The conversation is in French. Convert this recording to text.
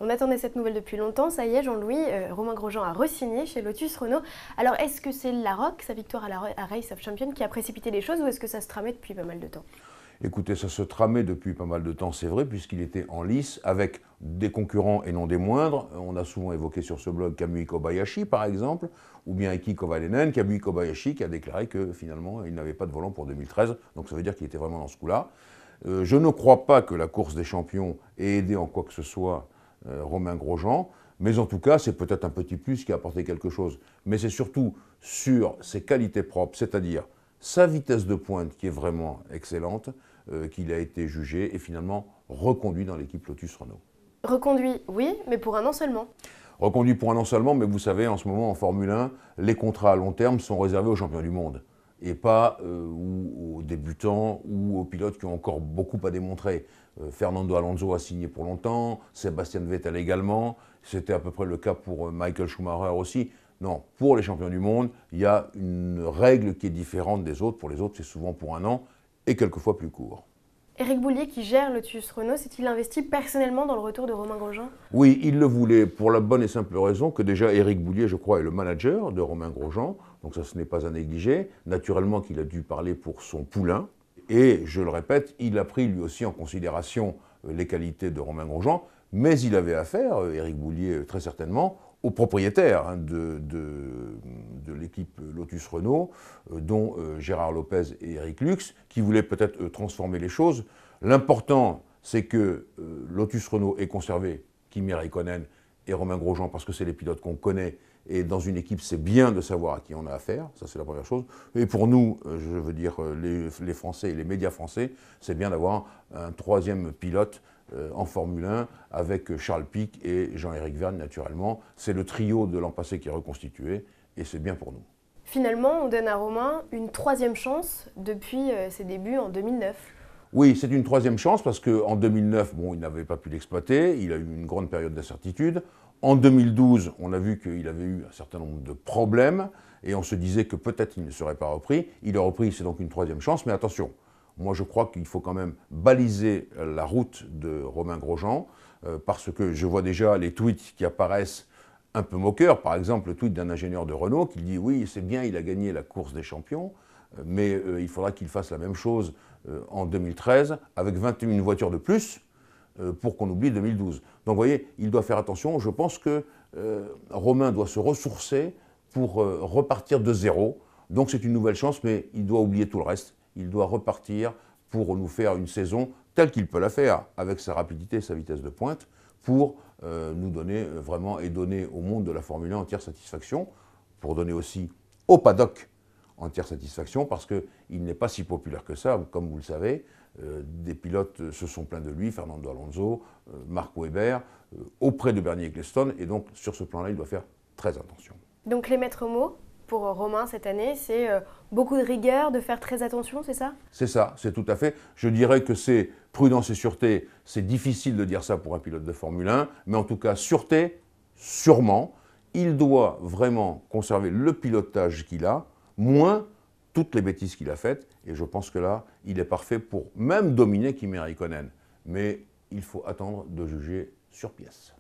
On attendait cette nouvelle depuis longtemps, ça y est, Jean-Louis, Romain Grosjean a re-signé chez Lotus Renault. Alors est-ce que c'est la ROC, sa victoire à Race of Champions, qui a précipité les choses ou est-ce que ça se tramait depuis pas mal de temps? Écoutez, ça se tramait depuis pas mal de temps, c'est vrai, puisqu'il était en lice avec des concurrents et non des moindres. On a souvent évoqué sur ce blog Kamui Kobayashi, par exemple, ou bien Heikki Kovalainen. Kamui Kobayashi qui a déclaré que finalement, il n'avait pas de volant pour 2013, donc ça veut dire qu'il était vraiment dans ce coup-là. Je ne crois pas que la course des champions ait aidé en quoi que ce soit Romain Grosjean, mais en tout cas, c'est peut-être un petit plus qui a apporté quelque chose. Mais c'est surtout sur ses qualités propres, c'est-à-dire sa vitesse de pointe qui est vraiment excellente, qu'il a été jugé et finalement reconduit dans l'équipe Lotus Renault. Reconduit, oui, mais pour un an seulement. Reconduit pour un an seulement, mais vous savez, en ce moment en Formule 1, les contrats à long terme sont réservés aux champions du monde et pas aux débutants ou aux pilotes qui ont encore beaucoup à démontrer. Fernando Alonso a signé pour longtemps, Sébastien Vettel également, c'était à peu près le cas pour Michael Schumacher aussi. Non, pour les champions du monde, il y a une règle qui est différente des autres. Pour les autres, c'est souvent pour un an et quelquefois plus court. Éric Boulier, qui gère Lotus Renault, s'est-il investi personnellement dans le retour de Romain Grosjean? Oui, il le voulait pour la bonne et simple raison que déjà Éric Boulier, je crois, est le manager de Romain Grosjean, donc ça ce n'est pas à négliger. Naturellement qu'il a dû parler pour son poulain, et je le répète, il a pris lui aussi en considération les qualités de Romain Grosjean, mais il avait affaire, Éric Boulier très certainement, aux propriétaires de l'équipe Lotus Renault, dont Gérard Lopez et Eric Lux, qui voulaient peut-être transformer les choses. L'important, c'est que Lotus Renault ait conservé Kimi Räikkönen et Romain Grosjean, parce que c'est les pilotes qu'on connaît, et dans une équipe, c'est bien de savoir à qui on a affaire, ça c'est la première chose. Et pour nous, je veux dire les Français et les médias français, c'est bien d'avoir un troisième pilote en Formule 1 avec Charles Pic et Jean-Éric Vergne naturellement. C'est le trio de l'an passé qui est reconstitué et c'est bien pour nous. Finalement, on donne à Romain une troisième chance depuis ses débuts en 2009. Oui, c'est une troisième chance parce qu'en 2009, bon, il n'avait pas pu l'exploiter, il a eu une grande période d'incertitude. En 2012, on a vu qu'il avait eu un certain nombre de problèmes et on se disait que peut-être il ne serait pas repris. Il a repris, c'est donc une troisième chance, mais attention, moi je crois qu'il faut quand même baliser la route de Romain Grosjean parce que je vois déjà les tweets qui apparaissent un peu moqueurs. Par exemple, le tweet d'un ingénieur de Renault qui dit « Oui, c'est bien, il a gagné la course des champions, mais il faudra qu'il fasse la même chose en 2013 avec 21 voitures de plus pour qu'on oublie 2012. » Donc vous voyez, il doit faire attention. Je pense que Romain doit se ressourcer pour repartir de zéro. Donc c'est une nouvelle chance, mais il doit oublier tout le reste. Il doit repartir pour nous faire une saison telle qu'il peut la faire, avec sa rapidité et sa vitesse de pointe, pour nous donner vraiment et donner au monde de la Formule 1 entière satisfaction, pour donner aussi au paddock entière satisfaction, parce qu'il n'est pas si populaire que ça, comme vous le savez. Des pilotes se sont plaints de lui, Fernando Alonso, Mark Webber, auprès de Bernie Ecclestone, et donc sur ce plan-là, il doit faire très attention. Donc les maîtres mots pour Romain cette année, c'est beaucoup de rigueur, de faire très attention, c'est ça? C'est ça, c'est tout à fait. Je dirais que c'est prudence et sûreté. C'est difficile de dire ça pour un pilote de Formule 1, mais en tout cas, sûreté, sûrement. Il doit vraiment conserver le pilotage qu'il a, moins toutes les bêtises qu'il a faites. Et je pense que là, il est parfait pour même dominer Kimi Räikkönen. Mais il faut attendre de juger sur pièce.